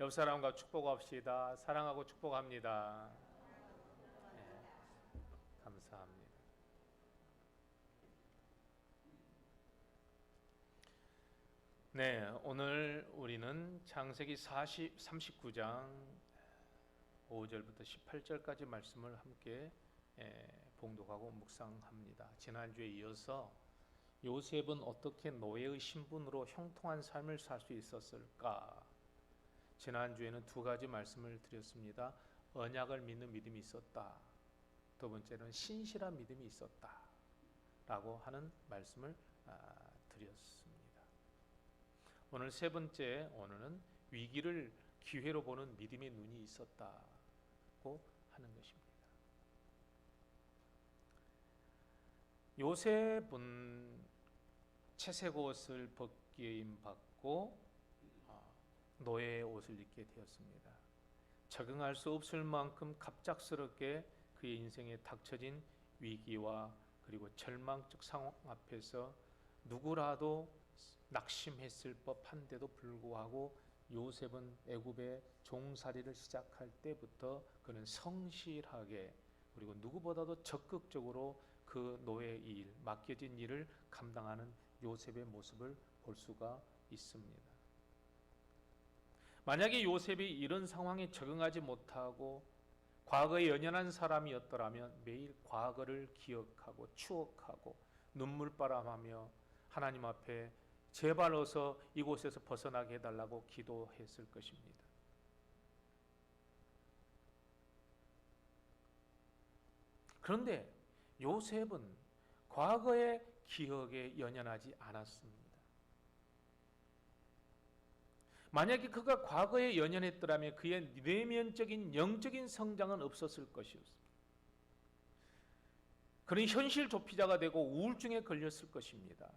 옆 사람과 축복합시다. 사랑하고 축복합니다. 네, 감사합니다. 네, 오늘 우리는 창세기 39장 5절부터 18절까지 말씀을 함께 봉독하고 묵상합니다. 지난주에 이어서 요셉은 어떻게 노예의 신분으로 형통한 삶을 살 수 있었을까? 지난주에는 두 가지 말씀을 드렸습니다. 언약을 믿는 믿음이 있었다. 두 번째는 신실한 믿음이 있었다. 라고 하는 말씀을 드렸습니다. 오늘 세 번째, 오늘은 위기를 기회로 보는 믿음의 눈이 있었다고 하는 것입니다. 요셉은 채색 옷을 벗기에 임받고 노예의 옷을 입게 되었습니다. 적응할 수 없을 만큼 갑작스럽게 그의 인생에 닥쳐진 위기와 그리고 절망적 상황 앞에서 누구라도 낙심했을 법한데도 불구하고 요셉은 애굽의 종살이를 시작할 때부터 그는 성실하게 그리고 누구보다도 적극적으로 그 노예의 일, 맡겨진 일을 감당하는 요셉의 모습을 볼 수가 있습니다. 만약에 요셉이 이런 상황에 적응하지 못하고 과거에 연연한 사람이었더라면 매일 과거를 기억하고 추억하고 눈물바람하며 하나님 앞에 제발 어서 이곳에서 벗어나게 해달라고 기도했을 것입니다. 그런데 요셉은 과거의 기억에 연연하지 않았습니다. 만약에 그가 과거에 연연했더라면 그의 내면적인 영적인 성장은 없었을 것이었습니다. 그는 현실 도피자가 되고 우울증에 걸렸을 것입니다.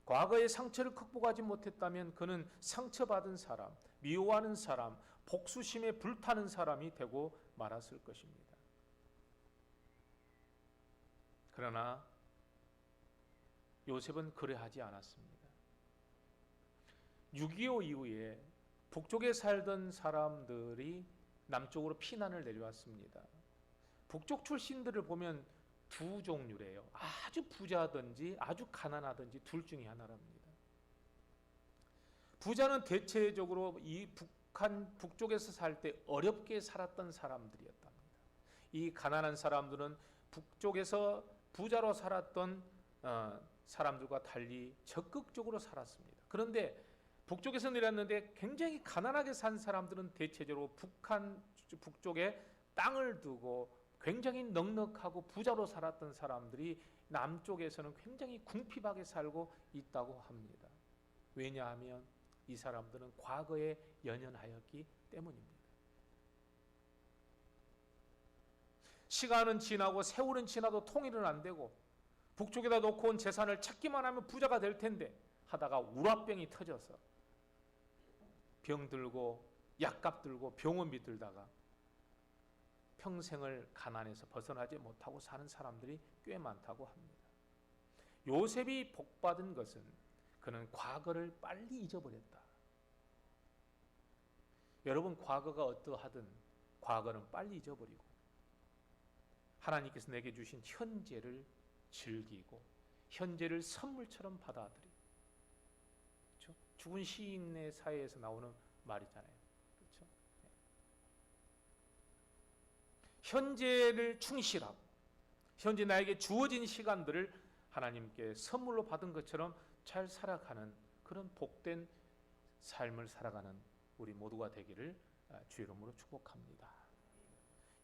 과거의 상처를 극복하지 못했다면 그는 상처받은 사람, 미워하는 사람, 복수심에 불타는 사람이 되고 말았을 것입니다. 그러나 요셉은 그래하지 않았습니다. 6.25 이후에 북쪽에 살던 사람들이 남쪽으로 피난을 내려왔습니다. 북쪽 출신들을 보면 두 종류래요. 아주 부자든지 아주 가난하든지 둘 중에 하나랍니다. 부자는 대체적으로 이 북쪽에서 살 때 어렵게 살았던 사람들이었답니다. 이 가난한 사람들은 북쪽에서 부자로 살았던 사람들과 달리 적극적으로 살았습니다. 그런데 북쪽에서 내렸는데 굉장히 가난하게 산 사람들은 대체적으로 북쪽에 땅을 두고 굉장히 넉넉하고 부자로 살았던 사람들이 남쪽에서는 굉장히 궁핍하게 살고 있다고 합니다. 왜냐하면 이 사람들은 과거에 연연하였기 때문입니다. 시간은 지나고 세월은 지나도 통일은 안 되고 북쪽에다 놓고 온 재산을 찾기만 하면 부자가 될 텐데 하다가 우라병이 터져서 병 들고 약값 들고 병원비 들다가 평생을 가난해서 벗어나지 못하고 사는 사람들이 꽤 많다고 합니다. 요셉이 복받은 것은 그는 과거를 빨리 잊어버렸다. 여러분, 과거가 어떠하든 과거는 빨리 잊어버리고 하나님께서 내게 주신 현재를 즐기고 현재를 선물처럼 받아들이고, 그렇죠? 죽은 시인의 사회에서 나오는 말이잖아요. 그렇죠? 현재를 충실하고 현재 나에게 주어진 시간들을 하나님께 선물로 받은 것처럼 잘 살아가는 그런 복된 삶을 살아가는 우리 모두가 되기를 주의 이름으로 축복합니다.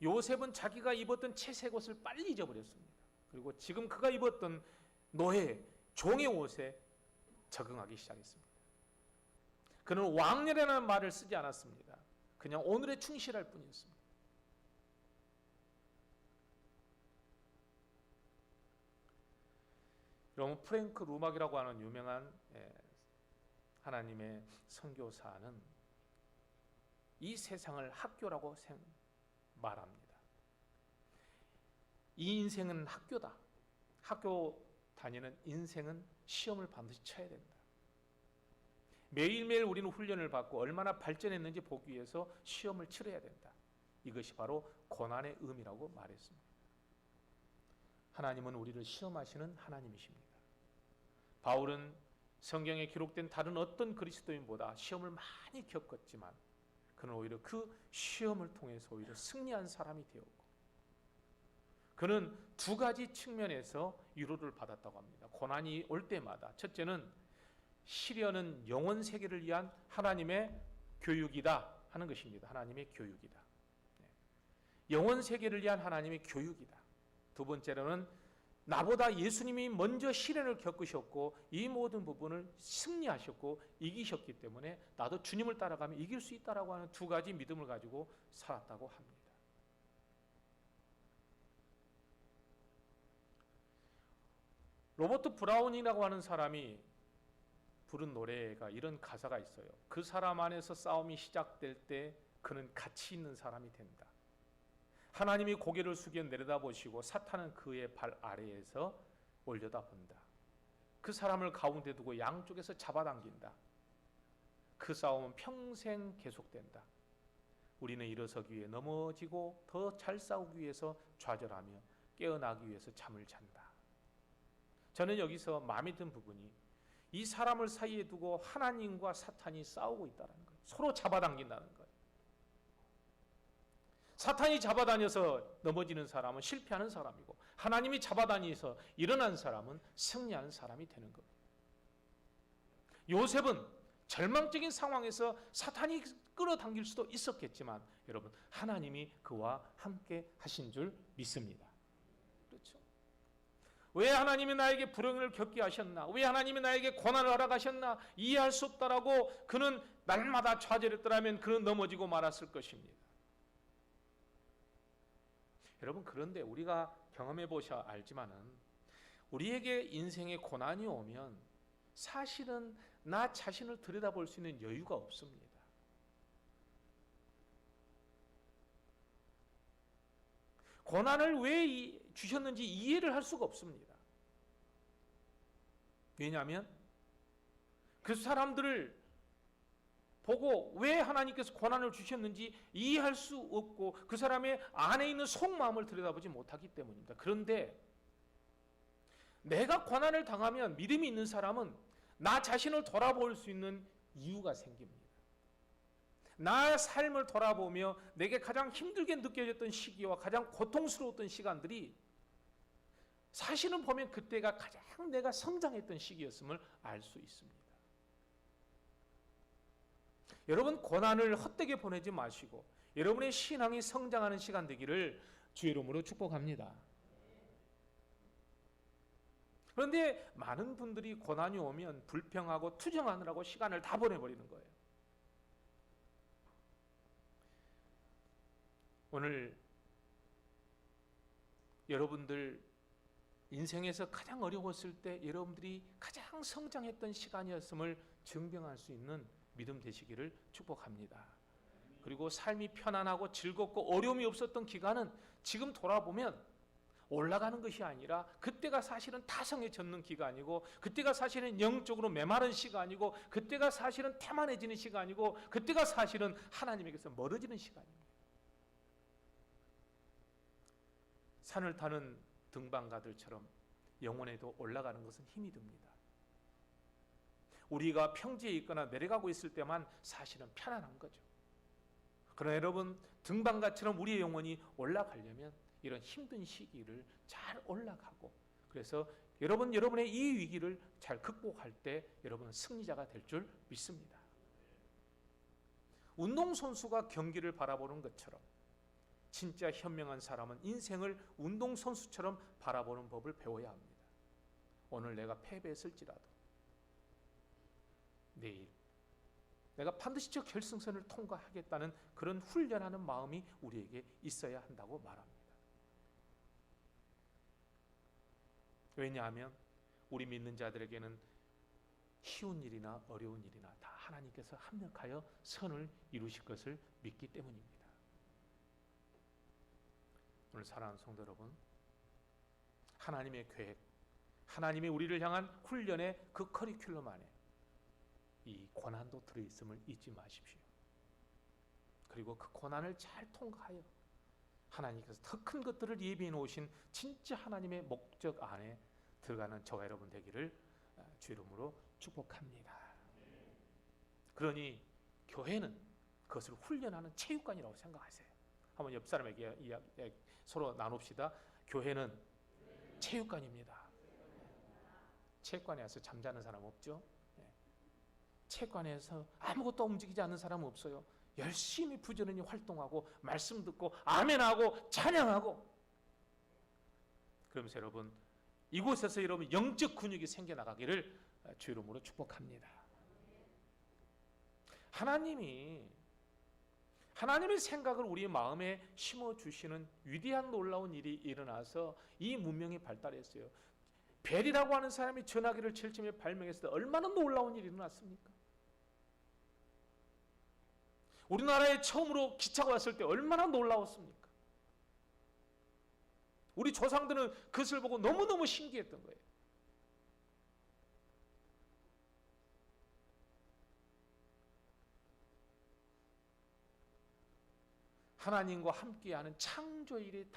요셉은 자기가 입었던 채색 옷을 빨리 잊어버렸습니다. 그리고 지금 그가 입었던 노예, 종의 옷에 적응하기 시작했습니다. 그는 왕년이라는 말을 쓰지 않았습니다. 그냥 오늘에 충실할 뿐이었습니다. 여러분, 프랭크 루막이라고 하는 유명한 하나님의 선교사는 이 세상을 학교라고 말합니다. 이 인생은 학교다. 학교 다니는 인생은 시험을 반드시 쳐야 된다. 매일매일 우리는 훈련을 받고 얼마나 발전했는지 보기 위해서 시험을 치러야 된다. 이것이 바로 고난의 의미라고 말했습니다. 하나님은 우리를 시험하시는 하나님이십니다. 바울은 성경에 기록된 다른 어떤 그리스도인보다 시험을 많이 겪었지만 그는 오히려 그 시험을 통해서 오히려 승리한 사람이 되었고, 그는 두 가지 측면에서 위로를 받았다고 합니다. 고난이 올 때마다 첫째는 시련은 영원 세계를 위한 하나님의 교육이다 하는 것입니다. 하나님의 교육이다. 영원 세계를 위한 하나님의 교육이다. 두 번째로는 나보다 예수님이 먼저 시련을 겪으셨고 이 모든 부분을 승리하셨고 이기셨기 때문에 나도 주님을 따라가면 이길 수 있다라고 하는 두 가지 믿음을 가지고 살았다고 합니다. 로버트 브라운이라고 하는 사람이 부른 노래가 이런 가사가 있어요. 그 사람 안에서 싸움이 시작될 때 그는 가치 있는 사람이 된다. 하나님이 고개를 숙여 내려다보시고 사탄은 그의 발 아래에서 올려다본다. 그 사람을 가운데 두고 양쪽에서 잡아당긴다. 그 싸움은 평생 계속된다. 우리는 일어서기 위해 넘어지고 더 잘 싸우기 위해서 좌절하며 깨어나기 위해서 잠을 잔다. 저는 여기서 마음에 든 부분이 이 사람을 사이에 두고 하나님과 사탄이 싸우고 있다는 거예요. 서로 잡아당긴다는 거예요. 사탄이 잡아다녀서 넘어지는 사람은 실패하는 사람이고 하나님이 잡아다니서 일어난 사람은 승리하는 사람이 되는 거예요. 요셉은 절망적인 상황에서 사탄이 끌어당길 수도 있었겠지만 여러분, 하나님이 그와 함께 하신 줄 믿습니다. 그렇죠? 왜 하나님이 나에게 불행을 겪게 하셨나? 왜 하나님이 나에게 고난을 허락하셨나? 이해할 수 없다라고 그는 날마다 좌절했더라면 그는 넘어지고 말았을 것입니다. 여러분, 그런데 우리가 경험해 보셔 알지만은 우리에게 인생에 고난이 오면 사실은 나 자신을 들여다볼 수 있는 여유가 없습니다. 고난을 왜 주셨는지 이해를 할 수가 없습니다. 왜냐하면 그 사람들을 보고 왜 하나님께서 고난을 주셨는지 이해할 수 없고 그 사람의 안에 있는 속마음을 들여다보지 못하기 때문입니다. 그런데 내가 고난을 당하면 믿음이 있는 사람은 나 자신을 돌아볼 수 있는 이유가 생깁니다. 나의 삶을 돌아보며 내게 가장 힘들게 느껴졌던 시기와 가장 고통스러웠던 시간들이 사실은 보면 그때가 가장 내가 성장했던 시기였음을 알 수 있습니다. 여러분, 고난을 헛되게 보내지 마시고 여러분의 신앙이 성장하는 시간 되기를 주의 이름으로 축복합니다. 그런데 많은 분들이 고난이 오면 불평하고 투정하느라고 시간을 다 보내버리는 거예요. 오늘 여러분들 인생에서 가장 어려웠을 때 여러분들이 가장 성장했던 시간이었음을 증명할 수 있는 믿음 되시기를 축복합니다. 그리고 삶이 편안하고 즐겁고 어려움이 없었던 기간은 지금 돌아보면 올라가는 것이 아니라 그때가 사실은 타성해졌는 기간이고 그때가 사실은 영적으로 메마른 시간이고 그때가 사실은 태만해지는 시간이고 그때가 사실은 하나님에게서 멀어지는 시간입니다. 산을 타는 등반가들처럼 영혼에도 올라가는 것은 힘이 듭니다. 우리가 평지에 있거나 내려가고 있을 때만 사실은 편안한 거죠. 그러나 여러분, 등반가처럼 우리의 영혼이 올라가려면 이런 힘든 시기를 잘 올라가고 그래서 여러분의 이 위기를 잘 극복할 때 여러분은 승리자가 될 줄 믿습니다. 운동선수가 경기를 바라보는 것처럼 진짜 현명한 사람은 인생을 운동선수처럼 바라보는 법을 배워야 합니다. 오늘 내가 패배했을지라도 내일 내가 반드시 저 결승선을 통과하겠다는 그런 훈련하는 마음이 우리에게 있어야 한다고 말합니다. 왜냐하면 우리 믿는 자들에게는 쉬운 일이나 어려운 일이나 다 하나님께서 합력하여 선을 이루실 것을 믿기 때문입니다. 오늘 사랑하는 성도 여러분, 하나님의 계획, 하나님의 우리를 향한 훈련의 그 커리큘럼 안에 이 고난도 들어있음을 잊지 마십시오. 그리고 그 고난을 잘 통과하여 하나님께서 더 큰 것들을 예비해 놓으신 진짜 하나님의 목적 안에 들어가는 저와 여러분 되기를 주 이름으로 축복합니다. 그러니 교회는 그것을 훈련하는 체육관이라고 생각하세요. 한번 옆 사람에게 서로 나눕시다. 교회는 체육관입니다. 체육관에 와서 잠자는 사람 없죠? 체육관에서 아무것도 움직이지 않는 사람은 없어요. 열심히 부지런히 활동하고 말씀 듣고 아멘하고 찬양하고. 그러면서 여러분 이곳에서 여러분 영적 근육이 생겨나가기를 주 이름으로 축복합니다. 하나님의 생각을 우리 마음에 심어주시는 위대한 놀라운 일이 일어나서 이 문명이 발달했어요. 벨이라고 하는 사람이 전화기를 철심에 발명했을 때 얼마나 놀라운 일이 일어났습니까? 우리나라에 처음으로 기차가 왔을 때 얼마나 놀라웠습니까? 우리 조상들은 그것을 보고 너무너무 신기했던 거예요. 하나님과 함께하는 창조일에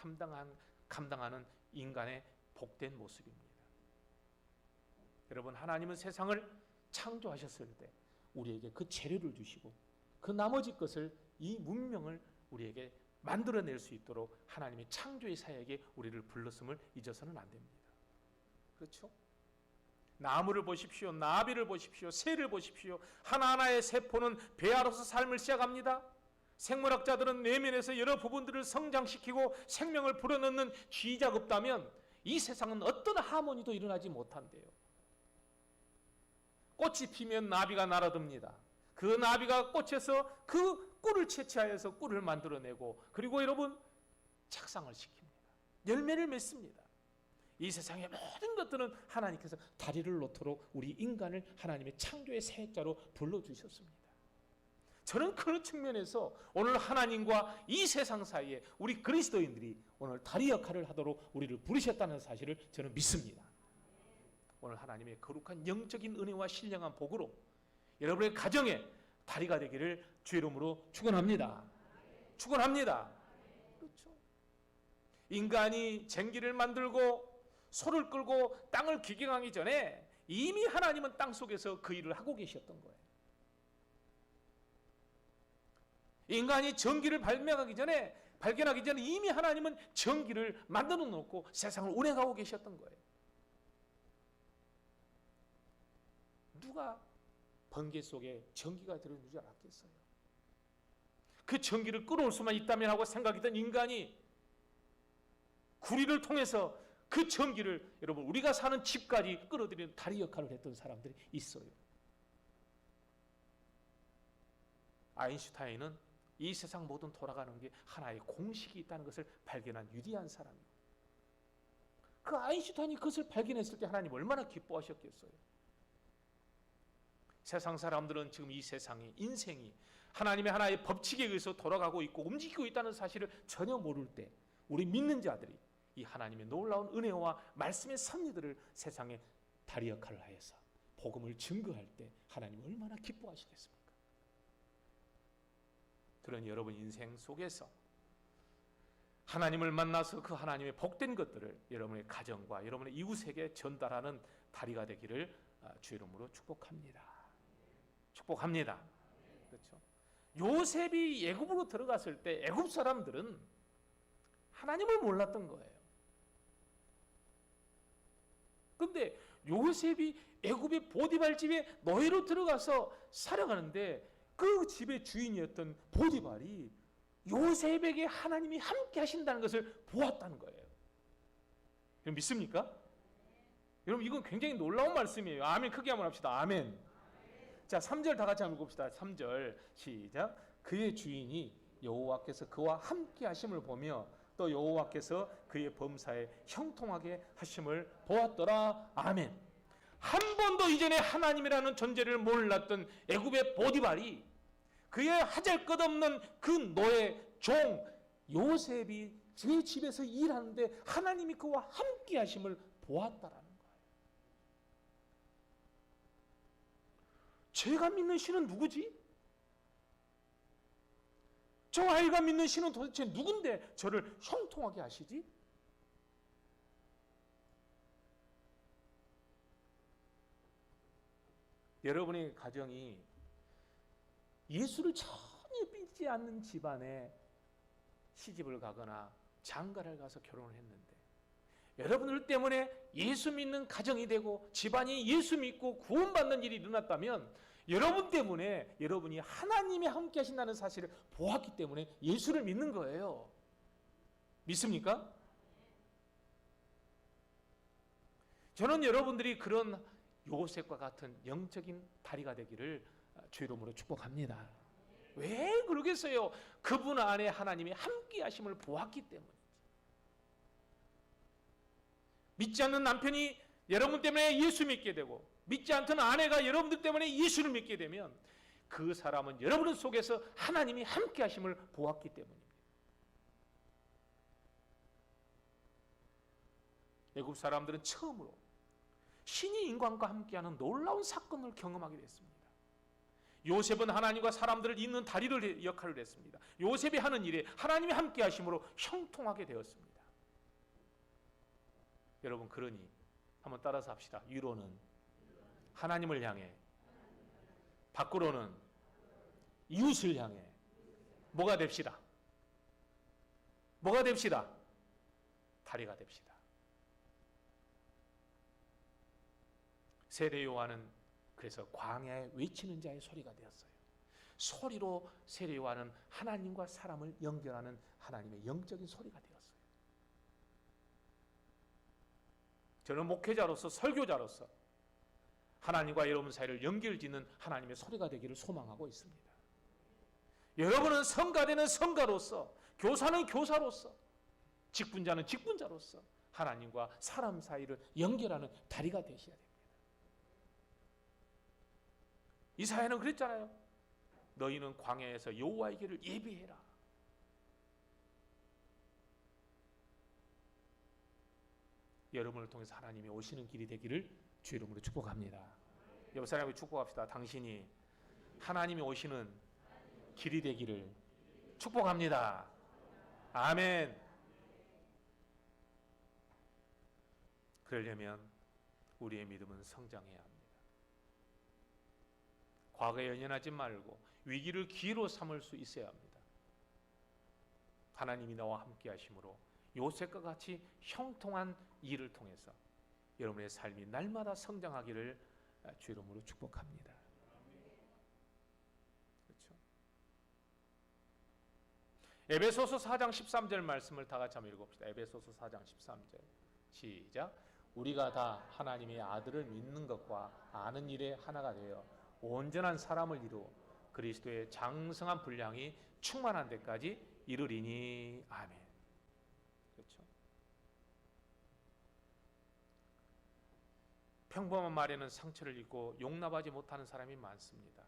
감당하는 인간의 복된 모습입니다. 여러분, 하나님은 세상을 창조하셨을 때 우리에게 그 재료를 주시고 그 나머지 것을, 이 문명을 우리에게 만들어낼 수 있도록 하나님의 창조의 사역에 우리를 불렀음을 잊어서는 안 됩니다. 그렇죠? 나무를 보십시오. 나비를 보십시오. 새를 보십시오. 하나하나의 세포는 배아로서 삶을 시작합니다. 생물학자들은 내면에서 여러 부분들을 성장시키고 생명을 불어넣는 쥐자가 없다면 이 세상은 어떤 하모니도 일어나지 못한대요. 꽃이 피면 나비가 날아듭니다. 그 나비가 꽃에서 그 꿀을 채취하여서 꿀을 만들어내고, 그리고 여러분 착상을 시킵니다. 열매를 맺습니다. 이 세상의 모든 것들은 하나님께서 다리를 놓도록 우리 인간을 하나님의 창조의 사역자로 불러주셨습니다. 저는 그런 측면에서 오늘 하나님과 이 세상 사이에 우리 그리스도인들이 오늘 다리 역할을 하도록 우리를 부르셨다는 사실을 저는 믿습니다. 오늘 하나님의 거룩한 영적인 은혜와 신령한 복으로 여러분의 가정에 다리가 되기를 주 이름으로 축원합니다. 축원합니다. 그렇죠. 인간이 쟁기를 만들고 소를 끌고 땅을 기경하기 전에 이미 하나님은 땅 속에서 그 일을 하고 계셨던 거예요. 인간이 전기를 발견하기 전에 이미 하나님은 전기를 만들어 놓고 세상을 운행하고 계셨던 거예요. 누가 번개 속에 전기가 들어있는 줄 알았겠어요? 그 전기를 끌어올 수만 있다면 하고 생각했던 인간이 구리를 통해서 그 전기를 여러분 우리가 사는 집까지 끌어들이는 다리 역할을 했던 사람들이 있어요. 아인슈타인은 이 세상 모든 돌아가는 게 하나의 공식이 있다는 것을 발견한 위대한 사람이에요. 그 아인슈타인이 그것을 발견했을 때 하나님 얼마나 기뻐하셨겠어요? 세상 사람들은 지금 이 세상이, 인생이 하나님의 하나의 법칙에 의해서 돌아가고 있고 움직이고 있다는 사실을 전혀 모를 때 우리 믿는 자들이 이 하나님의 놀라운 은혜와 말씀의 섭리들을 세상에 다리 역할을 하여서 복음을 증거할 때 하나님 얼마나 기뻐하시겠습니까? 그런 여러분 인생 속에서 하나님을 만나서 그 하나님의 복된 것들을 여러분의 가정과 여러분의 이웃에게 전달하는 다리가 되기를 주 이름으로 축복합니다. 축복합니다. 그렇죠? 요셉이 애굽으로 들어갔을 때 애굽 사람들은 하나님을 몰랐던 거예요. 근데 요셉이 애굽의 보디발 집에 노예로 들어가서 살아가는데 그 집의 주인이었던 보디발이 요셉에게 하나님이 함께 하신다는 것을 보았다는 거예요. 여러분 믿습니까? 여러분 이건 굉장히 놀라운 말씀이에요. 아멘. 크게 한번 합시다. 아멘. 자, 3절 다 같이 한번 읽읍시다. 3절 시작. 그의 주인이 여호와께서 그와 함께 하심을 보며 또 여호와께서 그의 범사에 형통하게 하심을 보았더라. 아멘. 한 번도 이전에 하나님이라는 존재를 몰랐던 애굽의 보디발이 그의 하잘것없는 그 노예 종 요셉이 제 집에서 일하는데 하나님이 그와 함께 하심을 보았다라는 거예요. 제가 믿는 신은 누구지? 저 아이가 믿는 신은 도대체 누군데 저를 형통하게 하시지? 여러분의 가정이 예수를 전혀 믿지 않는 집안에 시집을 가거나 장가를 가서 결혼을 했는데, 여러분들 때문에 예수 믿는 가정이 되고 집안이 예수 믿고 구원받는 일이 일어났다면, 여러분 때문에 여러분이 하나님이 함께 하신다는 사실을 보았기 때문에 예수를 믿는 거예요. 믿습니까? 저는 여러분들이 그런 요셉과 같은 영적인 다리가 되기를 주 이름으로 축복합니다. 왜 그러겠어요? 그분 안에 하나님이 함께 하심을 보았기 때문이지. 믿지 않는 남편이 여러분 때문에 예수 믿게 되고, 믿지 않던 아내가 여러분들 때문에 예수를 믿게 되면, 그 사람은 여러분 속에서 하나님이 함께 하심을 보았기 때문입니다. 애굽 사람들은 처음으로 신이 인간과 함께하는 놀라운 사건을 경험하게 됐습니다. 요셉은 하나님과 사람들을 잇는 다리를 역할을 했습니다. 요셉이 하는 일에 하나님이 함께 하심으로 형통하게 되었습니다. 여러분, 그러니 한번 따라서 합시다. 위로는 하나님을 향해, 밖으로는 이웃을 향해 뭐가 됩시다? 뭐가 됩시다? 다리가 됩시다. 세례 요한은 그래서 광야에 외치는 자의 소리가 되었어요. 소리로 세례 요한은 하나님과 사람을 연결하는 하나님의 영적인 소리가 되었어요. 저는 목회자로서, 설교자로서 하나님과 여러분 사이를 연결짓는 하나님의 소리가 되기를 소망하고 있습니다. 여러분은 성가되는 성가로서, 교사는 교사로서, 직분자는 직분자로서 하나님과 사람 사이를 연결하는 다리가 되셔야 됩니다. 이사야는 그랬잖아요. 너희는 광야에서 여호와의 길을 예비해라. 여러분을 통해서 하나님이 오시는 길이 되기를 주 이름으로 축복합니다. 옆 사람에게 축복합시다. 당신이 하나님이 오시는 길이 되기를 축복합니다. 아멘. 그러려면 우리의 믿음은 성장해야 합니다. 과거에 연연하지 말고 위기를 기회로 삼을 수 있어야 합니다. 하나님이 나와 함께 하심으로 요셉과 같이 형통한 일을 통해서 여러분의 삶이 날마다 성장하기를 주 이름으로 축복합니다. 그렇죠? 에베소서 4장 13절 말씀을 다 같이 한번 읽어봅시다. 에베소서 4장 13절 시작. 우리가 다 하나님의 아들을 믿는 것과 아는 일에 하나가 되어 온전한 사람을 이루어 그리스도의 장성한 분량이 충만한 데까지 이르리니. 아멘. 그렇죠? 평범한 말에는 상처를 입고 용납하지 못하는 사람이 많습니다.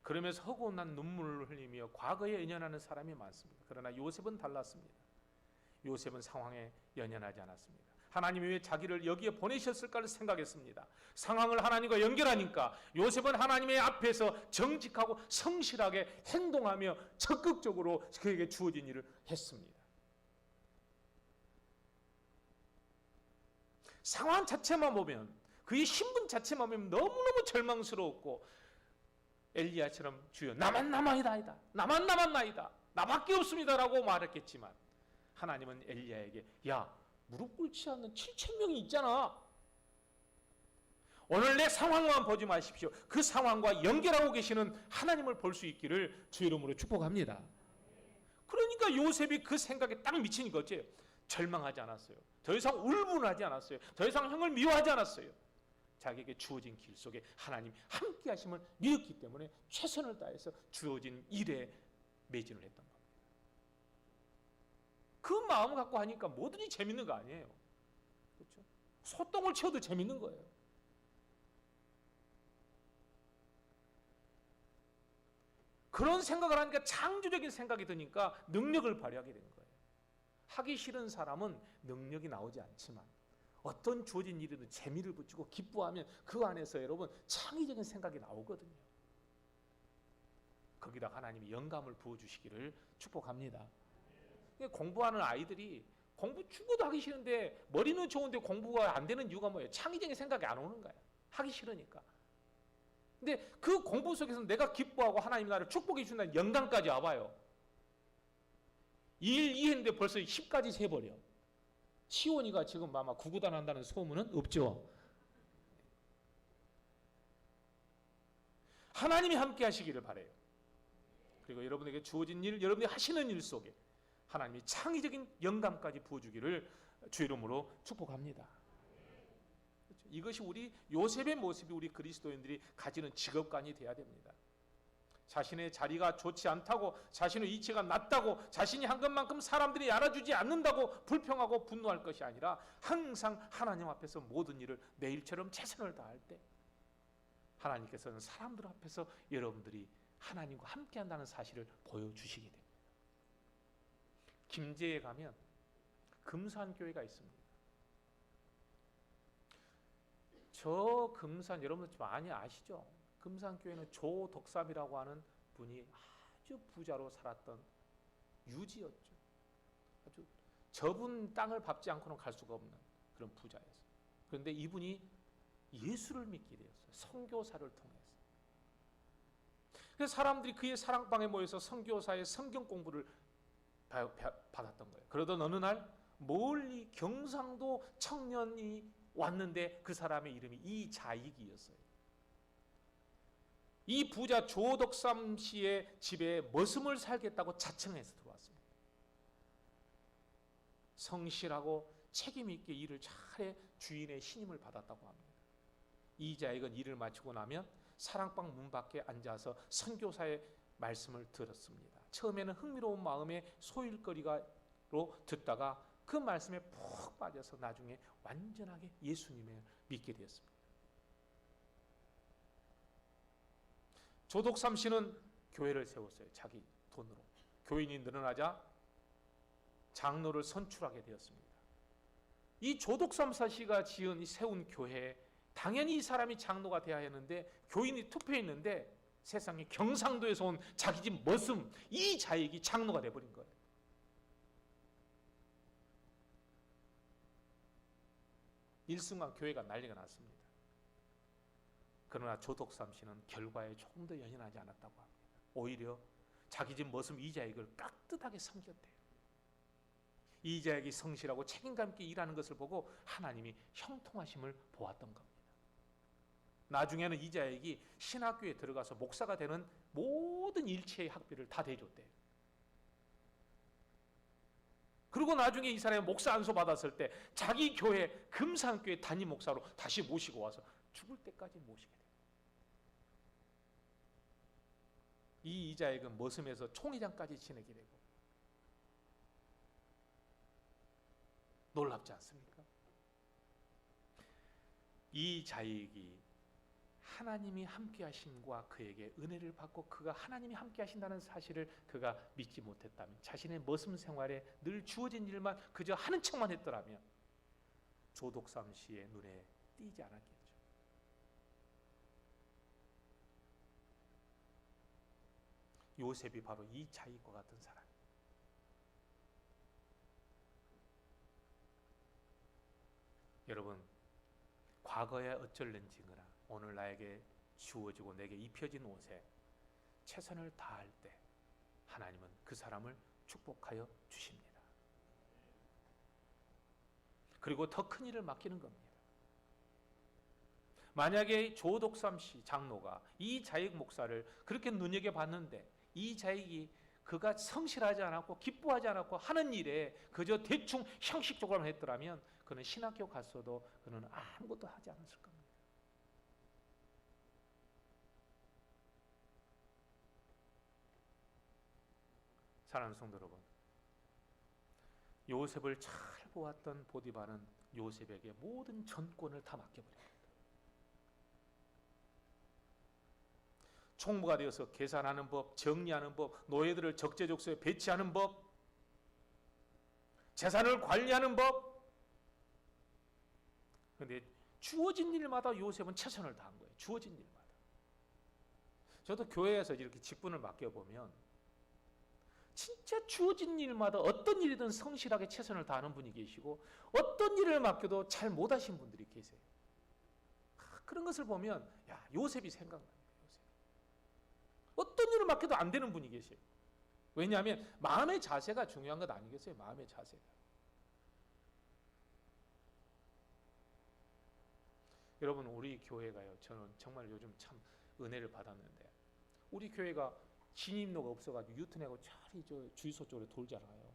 그러면서 허구한 눈물을 흘리며 과거에 연연하는 사람이 많습니다. 그러나 요셉은 달랐습니다. 요셉은 상황에 연연하지 않았습니다. 하나님이 왜 자기를 여기에 보내셨을까를 생각했습니다. 상황을 하나님과 연결하니까 요셉은 하나님의 앞에서 정직하고 성실하게 행동하며 적극적으로 그에게 주어진 일을 했습니다. 상황 자체만 보면, 그의 신분 자체만 보면 너무너무 절망스러웠고, 엘리야처럼 주여 나만 남아이다, 나만 남았나이다, 나밖에 없습니다라고 말했겠지만, 하나님은 엘리야에게 야, 무릎 꿇지 않는 7,000명이 있잖아. 오늘 내 상황만 보지 마십시오. 그 상황과 연결하고 계시는 하나님을 볼 수 있기를 주 이름으로 축복합니다. 그러니까 요셉이 그 생각에 딱 미친 거지. 절망하지 않았어요. 더 이상 울분하지 않았어요. 더 이상 형을 미워하지 않았어요. 자기에게 주어진 길 속에 하나님 함께 하심을 믿었기 때문에 최선을 다해서 주어진 일에 매진을 했던 겁니다. 그 마음을 갖고 하니까 뭐든지 재밌는 거 아니에요. 그렇죠? 소똥을 치워도 재밌는 거예요. 그런 생각을 하니까 창조적인 생각이 드니까 능력을 발휘하게 된 거예요. 하기 싫은 사람은 능력이 나오지 않지만 어떤 주어진 일에도 재미를 붙이고 기뻐하면 그 안에서 여러분 창의적인 생각이 나오거든요. 거기다 하나님이 영감을 부어주시기를 축복합니다. 공부하는 아이들이 공부 죽어도 하기 싫은데 머리는 좋은데 공부가 안 되는 이유가 뭐예요? 창의적인 생각이 안 오는 거예요. 하기 싫으니까. 근데 그 공부 속에서 내가 기뻐하고 하나님 나를 축복해 준다는 영감까지 와봐요. 1, 2 했는데 벌써 10까지 세버려. 시온이가 지금 아마 구구단 한다는 소문은 없죠. 하나님이 함께 하시기를 바라요. 그리고 여러분에게 주어진 일, 여러분이 하시는 일 속에 하나님이 창의적인 영감까지 부어주기를 주 이름으로 축복합니다. 그렇죠? 이것이 우리 요셉의 모습이 우리 그리스도인들이 가지는 직업관이 돼야 됩니다. 자신의 자리가 좋지 않다고, 자신의 위치가 낮다고, 자신이 한 것만큼 사람들이 알아주지 않는다고 불평하고 분노할 것이 아니라 항상 하나님 앞에서 모든 일을 내 일처럼 최선을 다할 때 하나님께서는 사람들 앞에서 여러분들이 하나님과 함께 한다는 사실을 보여주시게 됩니다. 김제에 가면 금산교회가 있습니다. 저 금산 여러분들 좀 많이 아시죠? 금산교회는 조덕삼이라고 하는 분이 아주 부자로 살았던 유지였죠. 아주 저분 땅을 밟지 않고는 갈 수가 없는 그런 부자였어요. 그런데 이분이 예수를 믿게 되었어요. 선교사를 통해서. 그래서 사람들이 그의 사랑방에 모여서 선교사의 성경 공부를 받았던 거예요. 그러던 어느 날 멀리 경상도 청년이 왔는데 그 사람의 이름이 이자익이었어요. 이 부자 조덕삼 씨의 집에 머슴을 살겠다고 자청해서 들어왔습니다. 성실하고 책임 있게 일을 잘해 주인의 신임을 받았다고 합니다. 이자익은 일을 마치고 나면 사랑방 문 밖에 앉아서 선교사의 말씀을 들었습니다. 처음에는 흥미로운 마음에 소일거리로 듣다가 그 말씀에 푹 빠져서 나중에 완전하게 예수님을 믿게 되었습니다. 조덕삼 씨는 교회를 세웠어요. 자기 돈으로. 교인이 늘어나자 장로를 선출하게 되었습니다. 이 조덕삼 씨가 세운 교회에 당연히 이 사람이 장로가 되어야 했는데 교인이 투표했는데 세상에 경상도에서 온 자기 집 머슴 이자익이 장로가 돼버린 거예요. 일순간 교회가 난리가 났습니다. 그러나 조덕삼 씨는 결과에 조금 더 연연하지 않았다고 합니다. 오히려 자기 집 머슴 이자익을 깍듯하게 섬겼대요. 이자익이 성실하고 책임감 있게 일하는 것을 보고 하나님이 형통하심을 보았던 겁니다. 나중에는 이자익이 신학교에 들어가서 목사가 되는 모든 일체의 학비를 다 대줬대요. 그리고 나중에 이 사람이 목사 안수 받았을 때 자기 교회 금산교회 담임 목사로 다시 모시고 와서 죽을 때까지 모시게 돼요. 이 이자익은 머슴에서 총회장까지 지내게 되고 놀랍지 않습니까? 이 자익이 하나님이 함께 하심과 그에게 은혜를 받고 그가 하나님이 함께 하신다는 사실을 그가 믿지 못했다면, 자신의 머슴 생활에 늘 주어진 일만 그저 하는 척만 했더라면 조덕삼 씨의 눈에 띄지 않았겠죠. 요셉이 바로 이 자익과 같은 사람. 여러분, 과거에 어쩔는지거나 오늘 나에게 주어지고 내게 입혀진 옷에 최선을 다할 때 하나님은 그 사람을 축복하여 주십니다. 그리고 더 큰 일을 맡기는 겁니다. 만약에 조덕삼 씨 장로가 이 자익 목사를 그렇게 눈여겨봤는데 이 자익이 그가 성실하지 않았고 기뻐하지 않았고 하는 일에 그저 대충 형식적으로만 했더라면 그는 신학교 갔어도 그는 아무것도 하지 않았을 겁니다. 사랑하는 성도 여러분, 요셉을 잘 보았던 보디발은 요셉에게 모든 전권을 다 맡겨버립니다. 총무가 되어서 계산하는 법, 정리하는 법, 노예들을 적재적소에 배치하는 법, 재산을 관리하는 법, 그런데 주어진 일마다 요셉은 최선을 다한 거예요. 주어진 일마다. 저도 교회에서 이렇게 직분을 맡겨보면 진짜 주어진 일마다 어떤 일이든 성실하게 최선을 다하는 분이 계시고 어떤 일을 맡겨도 잘 못하신 분들이 계세요. 그런 것을 보면 야, 요셉이 생각납니다. 요셉. 어떤 일을 맡겨도 안 되는 분이 계세요. 왜냐하면 마음의 자세가 중요한 것 아니겠어요? 마음의 자세가. 여러분, 우리 교회가요, 저는 정말 요즘 참 은혜를 받았는데, 우리 교회가 진입로가 없어가지고 유턴하고 차리 저 주유소 쪽으로 돌잖아요.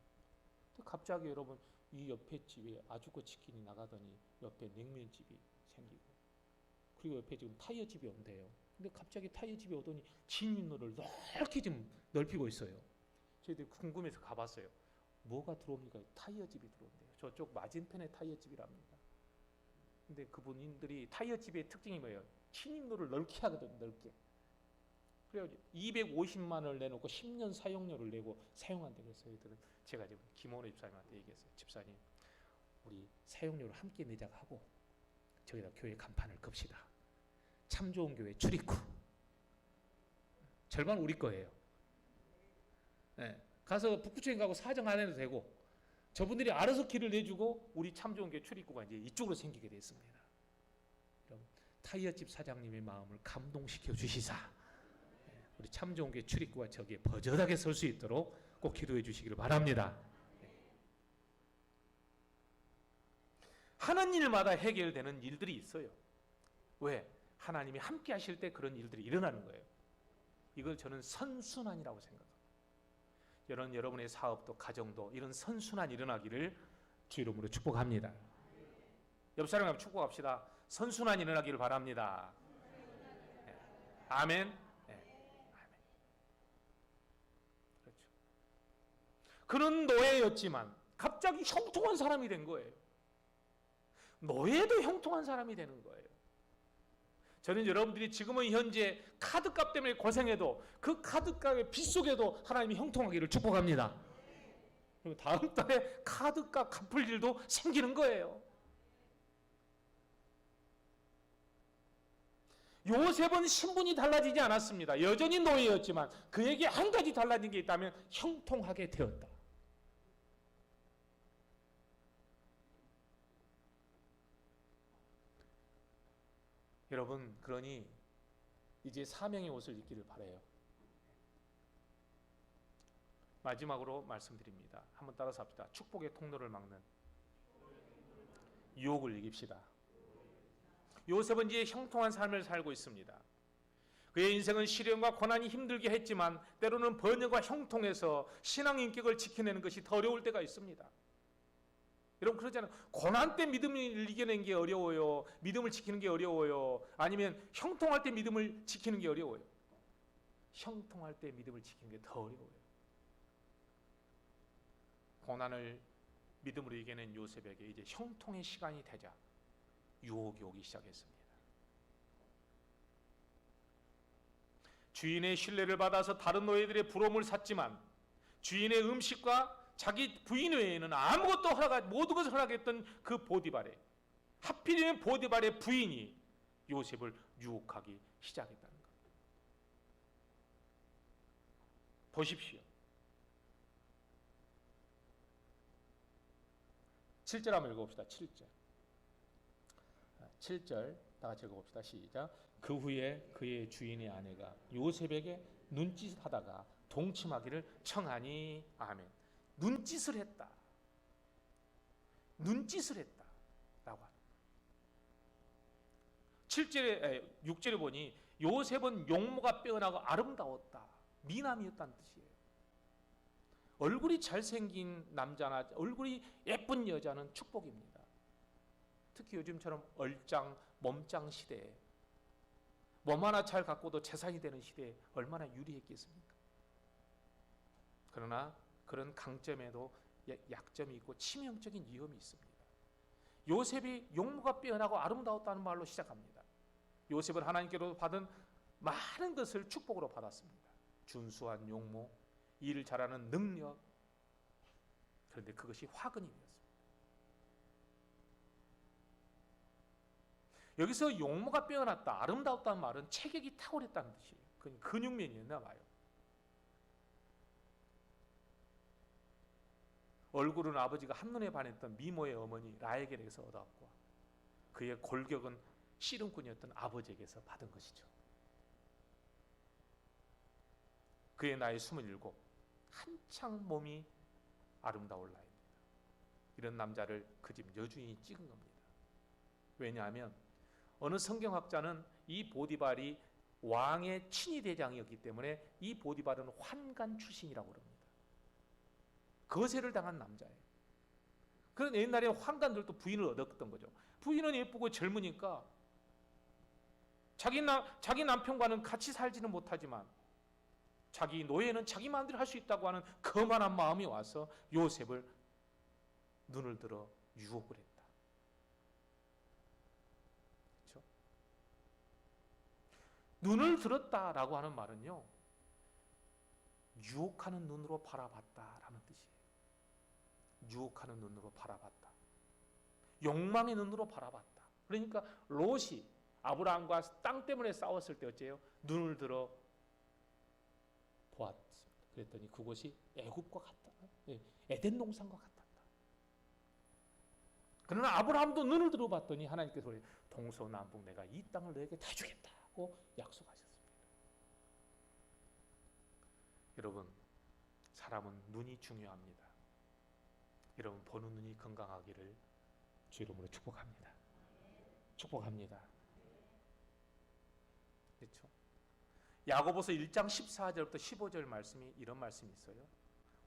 갑자기 여러분, 이 옆에 집에 아주코 치킨이 나가더니 옆에 냉면집이 생기고, 그리고 옆에 지금 타이어 집이 온대요. 근데 갑자기 타이어 집이 오더니 진입로를 넓게 좀 넓히고 있어요. 저희들이 궁금해서 가봤어요. 뭐가 들어옵니까? 타이어 집이 들어온대요. 저쪽 맞은편에 타이어 집이랍니다. 근데 그분들이 타이어 집의 특징이 뭐예요? 진입로를 넓게 하거든요. 넓게. 그래가지고 250만 원을 내놓고 10년 사용료를 내고 사용한다고 그랬어요. 제가 지금 김원호 집사님한테 얘기했어요. 집사님, 우리 사용료를 함께 내자고 하고 저기다 교회 간판을 겁시다. 참 좋은 교회 출입구. 절반 우리 거예요. 네. 가서 북구청에 가고 사정 안 해도 되고 저분들이 알아서 길을 내주고 우리 참 좋은 교회 출입구가 이제 이쪽으로 생기게 됐습니다. 그럼 타이어집 사장님의 마음을 감동시켜 주시사 우리 참 좋은 교회 출입구가 저기에 버젓하게 설 수 있도록 꼭 기도해 주시기를 바랍니다. 하는 일마다 해결되는 일들이 있어요. 왜? 하나님이 함께 하실 때 그런 일들이 일어나는 거예요. 이걸 저는 선순환이라고 생각합니다. 여러분의 사업도 가정도 이런 선순환이 일어나기를 주 이름으로 축복합니다. 옆 사람과 축복합시다. 선순환이 일어나기를 바랍니다. 네. 아멘. 네. 아멘. 그렇죠. 그런 노예였지만 갑자기 형통한 사람이 된 거예요. 노예도 형통한 사람이 되는 거예요. 저는 여러분들이 지금은 현재 카드값 때문에 고생해도 그 카드값의 빚 속에도 하나님이 형통하기를 축복합니다. 그리고 다음 달에 카드값 갚을 일도 생기는 거예요. 요셉은 신분이 달라지지 않았습니다. 여전히 노예였지만 그에게 한 가지 달라진 게 있다면 형통하게 되었다. 여러분, 그러니 이제 사명의 옷을 입기를 바라요. 마지막으로 말씀드립니다. 한번 따라서 합시다. 축복의 통로를 막는 유혹을 이깁시다. 요셉은 이제 형통한 삶을 살고 있습니다. 그의 인생은 시련과 고난이 힘들게 했지만 때로는 번영과 형통에서 신앙 인격을 지켜내는 것이 더 어려울 때가 있습니다. 여러분 그러잖아요. 고난 때 믿음을 이겨내는 게 어려워요. 믿음을 지키는 게 어려워요. 아니면 형통할 때 믿음을 지키는 게 어려워요. 형통할 때 믿음을 지키는 게 더 어려워요. 고난을 믿음으로 이겨낸 요셉에게 이제 형통의 시간이 되자 유혹이 오기 시작했습니다. 주인의 신뢰를 받아서 다른 노예들의 부러움을 샀지만 주인의 음식과 자기 부인 외에는 아무것도 모든 것을 허락했던 그 보디발에 하필이면 보디발의 부인이 요셉을 유혹하기 시작했다는 것. 보십시오. 7절 한번 읽어봅시다. 7절 다 같이 읽어봅시다. 시작. 그 후에 그의 주인의 아내가 요셉에게 눈짓을 하다가 동침하기를 청하니 아멘. 눈짓을 했다. 눈짓을 했다. 라고 합니다. 6절에 보니 요셉은 용모가 빼어나고 아름다웠다. 미남이었다는 뜻이에요. 얼굴이 잘생긴 남자나 얼굴이 예쁜 여자는 축복입니다. 특히 요즘처럼 얼짱, 몸짱 시대에 몸 하나 잘 갖고도 재산이 되는 시대에 얼마나 유리했겠습니까? 그러나 그런 강점에도 약점이 있고 치명적인 위험이 있습니다. 요셉이 용모가 빼어나고 아름다웠다는 말로 시작합니다. 요셉은 하나님께로 받은 많은 것을 축복으로 받았습니다. 준수한 용모, 일을 잘하는 능력. 그런데 그것이 화근이 되었습니다. 여기서 용모가 빼어났다, 아름다웠다는 말은 체격이 탁월했다는 뜻이에요. 근육면이었나 봐요. 얼굴은 아버지가 한눈에 반했던 미모의 어머니 라헬에게서 얻어왔고, 그의 골격은 씨름꾼이었던 아버지에게서 받은 것이죠. 그의 나이 27, 한창 몸이 아름다울 나이입니다. 이런 남자를 그 집 여주인이 찍은 겁니다. 왜냐하면 어느 성경학자는 이 보디발이 왕의 친위 대장이었기 때문에 이 보디발은 환관 출신이라고 그럽니다. 거세를 당한 남자예요. 그런 옛날에 환관들도 부인을 얻었던 거죠. 부인은 예쁘고 젊으니까 자기 남편과는 같이 살지는 못하지만 자기 노예는 자기 마음대로 할 수 있다고 하는 거만한 마음이 와서 요셉을 눈을 들어 유혹을 했다. 그렇죠? 눈을 들었다라고 하는 말은요, 유혹하는 눈으로 바라봤다라는 뜻이에요. 유혹하는 눈으로 바라봤다. 욕망의 눈으로 바라봤다. 그러니까 롯이 아브라함과 땅 때문에 싸웠을 때 어째요? 눈을 들어 보았습니다. 그랬더니 그곳이 애굽과 같다. 에덴 동산과 같았다. 그러나 아브라함도 눈을 들어봤더니 하나님께서 동서남북 내가 이 땅을 너에게 다 주겠다고 약속하셨습니다. 여러분, 사람은 눈이 중요합니다. 여러분, 보는 눈이 건강하기를 주 이름으로 축복합니다. 축복합니다. 그렇죠? 야고보서 1장 14절부터 15절 말씀이 이런 말씀이 있어요.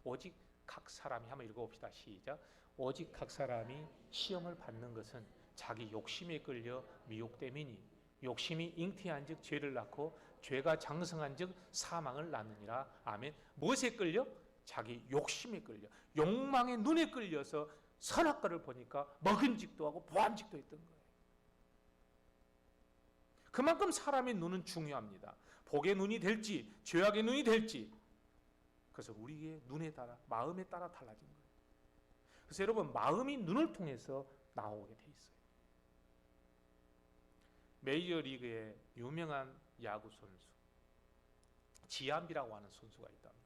오직 각 사람이, 한번 읽어봅시다. 시작. 오직 각 사람이 시험을 받는 것은 자기 욕심에 끌려 미혹됨이니 욕심이 잉태한즉 죄를 낳고 죄가 장성한즉 사망을 낳느니라. 아멘. 무엇에 끌려? 자기 욕심에 끌려, 욕망의 눈에 끌려서 선악과를 보니까 먹은직도 하고 보암직도 했던 거예요. 그만큼 사람의 눈은 중요합니다. 복의 눈이 될지 죄악의 눈이 될지, 그래서 우리의 눈에 따라, 마음에 따라 달라진 거예요. 그래서 여러분, 마음이 눈을 통해서 나오게 돼 있어요. 메이저리그의 유명한 야구 선수 지암비라고 하는 선수가 있답니다.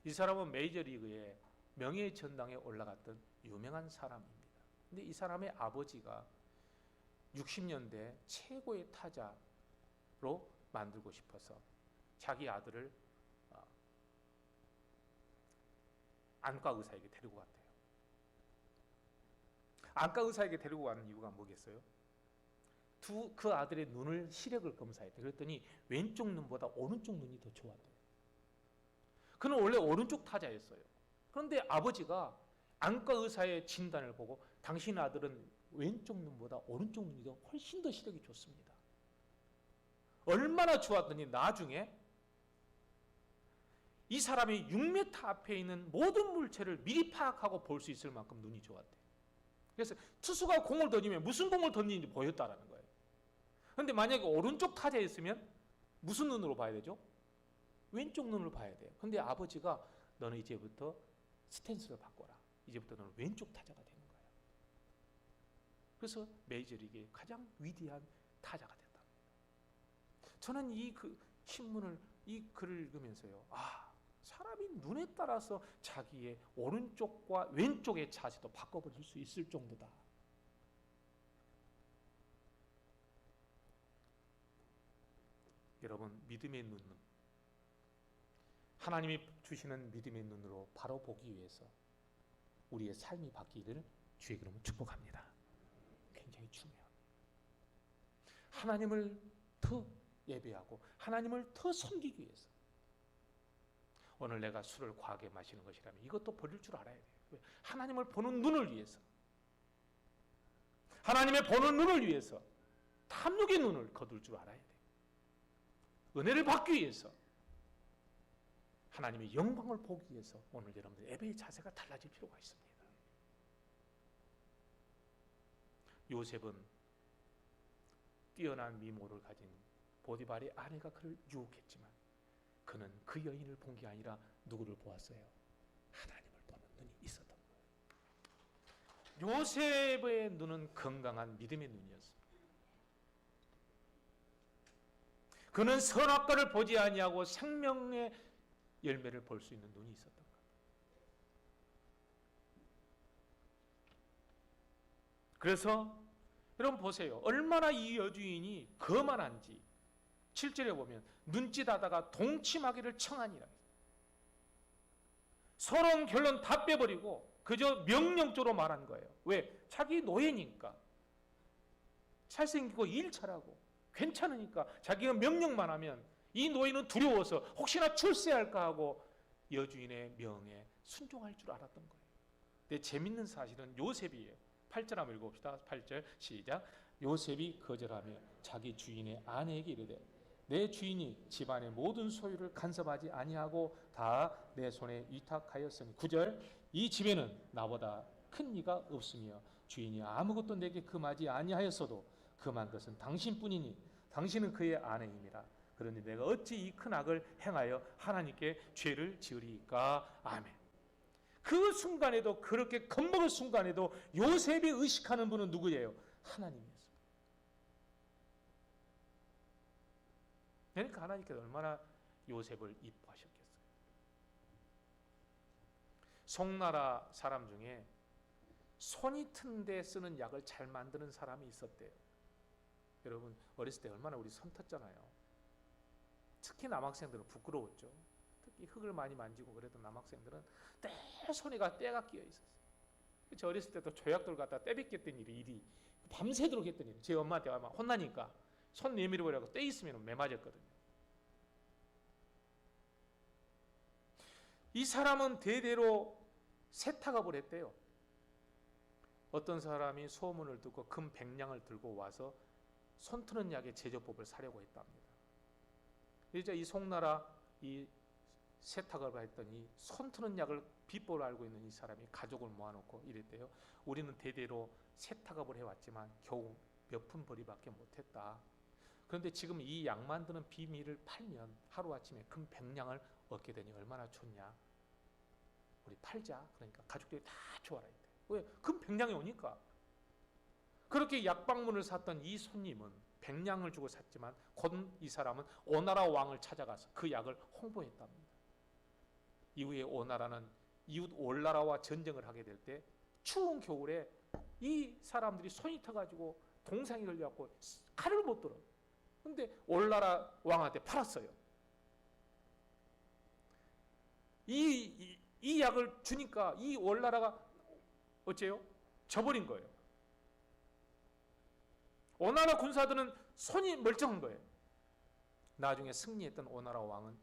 이 사람은 메이저리그의 명예의 전당에 올라갔던 유명한 사람입니다. 근데 이 사람의 아버지가 60년대 최고의 타자로 만들고 싶어서 자기 아들을 안과 의사에게 데리고 갔대요. 안과 의사에게 데리고 가는 이유가 뭐겠어요? 그 아들의 눈을 시력을 검사했대. 그랬더니 왼쪽 눈보다 오른쪽 눈이 더 좋았대요. 그는 원래 오른쪽 타자였어요. 그런데 아버지가 안과 의사의 진단을 보고 당신 아들은 왼쪽 눈보다 오른쪽 눈이 훨씬 더 시력이 좋습니다. 얼마나 좋았더니 나중에 이 사람이 6m 앞에 있는 모든 물체를 미리 파악하고 볼 수 있을 만큼 눈이 좋았대요. 그래서 투수가 공을 던지면 무슨 공을 던지는지 보였다라는 거예요. 그런데 만약에 오른쪽 타자였으면 무슨 눈으로 봐야 되죠? 왼쪽 눈을 봐야 돼요. 그런데 아버지가 너는 이제부터 스탠스를 바꿔라. 이제부터 너는 왼쪽 타자가 되는 거예요. 그래서 메이저리그의 가장 위대한 타자가 됐다. 저는 이 신문을, 이 글을 읽으면서요, 사람이 눈에 따라서 자기의 오른쪽과 왼쪽의 자세도 바꿔버릴 수 있을 정도다. 여러분, 믿음의 눈은 하나님이 주시는 믿음의 눈으로 바로 보기 위해서 우리의 삶이 바뀌기를 주의 이름으로 축복합니다. 굉장히 중요합니다. 하나님을 더 예배하고 하나님을 더 섬기기 위해서. 오늘 내가 술을 과하게 마시는 것이라면 이것도 버릴 줄 알아야 돼요. 하나님을 보는 눈을 위해서, 하나님의 보는 눈을 위해서 탐욕의 눈을 거둘 줄 알아야 돼요. 은혜를 받기 위해서, 하나님의 영광을 보기 위해서 오늘 여러분들 예배의 자세가 달라질 필요가 있습니다. 요셉은 뛰어난 미모를 가진 보디발의 아내가 그를 유혹했지만 그는 그 여인을 본 게 아니라 누구를 보았어요? 하나님을 보는 눈이 있었던 거예요. 요셉의 눈은 건강한 믿음의 눈이었습니다. 그는 선악과를 보지 아니하고 생명의 열매를 볼 수 있는 눈이 있었던 것. 그래서 여러분 보세요. 얼마나 이 여주인이 거만한지 7절에 보면 눈짓하다가 동침하기를 청하니라. 서러운 결론 다 빼버리고 그저 명령적으로 말한 거예요. 왜? 자기 노예니까. 잘생기고 일 잘하고 괜찮으니까 자기가 명령만 하면 이 노예는 두려워서 혹시나 출세할까 하고 여주인의 명에 순종할 줄 알았던 거예요. 근데 재밌는 사실은 요셉이에요. 8절 한번 읽어봅시다. 8절 시작. 요셉이 거절하며 자기 주인의 아내에게 이르되 내 주인이 집안의 모든 소유를 간섭하지 아니하고 다 내 손에 위탁하였으니 9절 이 집에는 나보다 큰 이가 없으며 주인이 아무것도 내게 금하지 아니하였어도 금한 것은 당신뿐이니 당신은 그의 아내임이라. 그러니 내가 어찌 이 큰 악을 행하여 하나님께 죄를 지으리까. 아멘. 그 순간에도 그렇게 겁먹을 순간에도 요셉이 의식하는 분은 누구예요? 하나님이었습니다. 그러니까 하나님께서 얼마나 요셉을 이뻐하셨겠어요. 송나라 사람 중에 손이 튼 데 쓰는 약을 잘 만드는 사람이 있었대요. 여러분 어렸을 때 얼마나 우리 손 텄잖아요. 특히 남학생들은 부끄러웠죠. 특히 흙을 많이 만지고 그랬던 남학생들은 손에가 때가 끼어 있었어요. 저 어렸을 때도 조약돌 갖다 떼빗겠던 일이 밤새도록 했던 일. 제 엄마한테 아마 혼나니까 손 내밀어 보려고 떼 있으면 매 맞았거든요. 이 사람은 대대로 세탁업을 했대요. 어떤 사람이 소문을 듣고 금 100냥을 들고 와서 손 트는 약의 제조법을 사려고 했답니다. 이제 이 송나라 이 세탁을 했던 이 손 트는 약을 비법을 알고 있는 이 사람이 가족을 모아놓고 이랬대요. 우리는 대대로 세탁업을 해왔지만 겨우 몇 푼 벌이밖에 못했다. 그런데 지금 이 약 만드는 비밀을 팔면 하루아침에 금 100냥을 얻게 되니 얼마나 좋냐. 우리 팔자. 그러니까 가족들이 다 좋아라 했대. 왜? 금 100냥이 오니까. 그렇게 약방문을 샀던 이 손님은 100냥을 주고 샀지만 곧 이 사람은 오나라 왕을 찾아가서 그 약을 홍보했답니다. 이후에 오나라는 이웃 올나라와 전쟁을 하게 될 때 추운 겨울에 이 사람들이 손이 터가지고 동상이 걸려갖고 칼을 못 들어. 근데 올나라 왕한테 팔았어요. 이 약을 주니까 이 올나라가 어째요? 져버린 거예요. 오나라 군사들은 손이 멀쩡한 거예요. 나중에 승리했던 오나라 왕은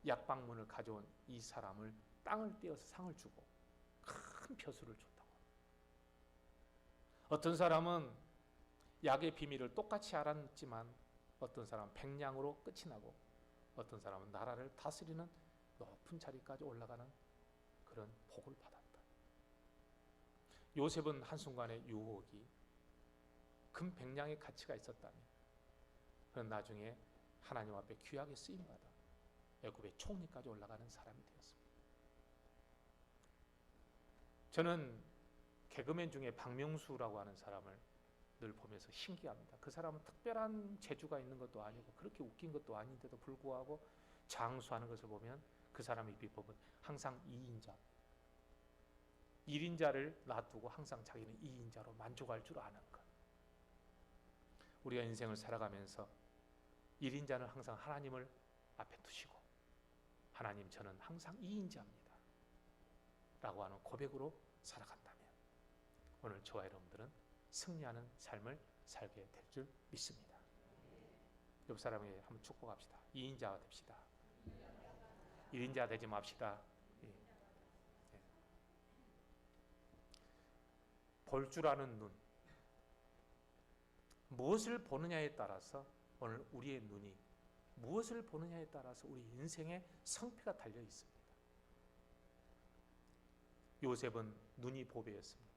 약방문을 가져온 이 사람을 땅을 떼어서 상을 주고 큰 벼슬을 줬다고. 어떤 사람은 약의 비밀을 똑같이 알았지만 어떤 사람은 100냥으로 끝이 나고 어떤 사람은 나라를 다스리는 높은 자리까지 올라가는 그런 복을 받았다. 요셉은 한순간의 유혹이 금 100냥의 가치가 있었다면 그는 나중에 하나님 앞에 귀하게 쓰임받아 애굽의 총리까지 올라가는 사람이 되었습니다. 저는 개그맨 중에 박명수라고 하는 사람을 늘 보면서 신기합니다. 그 사람은 특별한 재주가 있는 것도 아니고 그렇게 웃긴 것도 아닌데도 불구하고 장수하는 것을 보면 그 사람의 비법은 항상 2인자 1인자를 놔두고 항상 자기는 2인자로 만족할 줄 아는 것. 우리가 인생을 살아가면서 1인자는 항상 하나님을 앞에 두시고 하나님 저는 항상 2인자입니다 라고 하는 고백으로 살아간다면 오늘 저와 여러분들은 승리하는 삶을 살게 될 줄 믿습니다. 옆 사람에게 한번 축복합시다. 2인자가 됩시다. 1인자 되지 맙시다. 볼 줄 아는 눈. 무엇을 보느냐에 따라서 오늘 우리의 눈이 무엇을 보느냐에 따라서 우리 인생의 성패가 달려 있습니다. 요셉은 눈이 보배였습니다.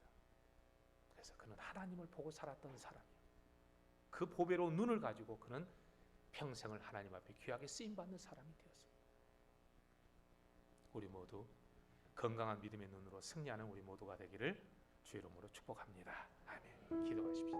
그래서 그는 하나님을 보고 살았던 사람이에요. 그 보배로 눈을 가지고 그는 평생을 하나님 앞에 귀하게 쓰임받는 사람이 되었습니다. 우리 모두 건강한 믿음의 눈으로 승리하는 우리 모두가 되기를 주 이름으로 축복합니다. 아멘. 기도하십시다.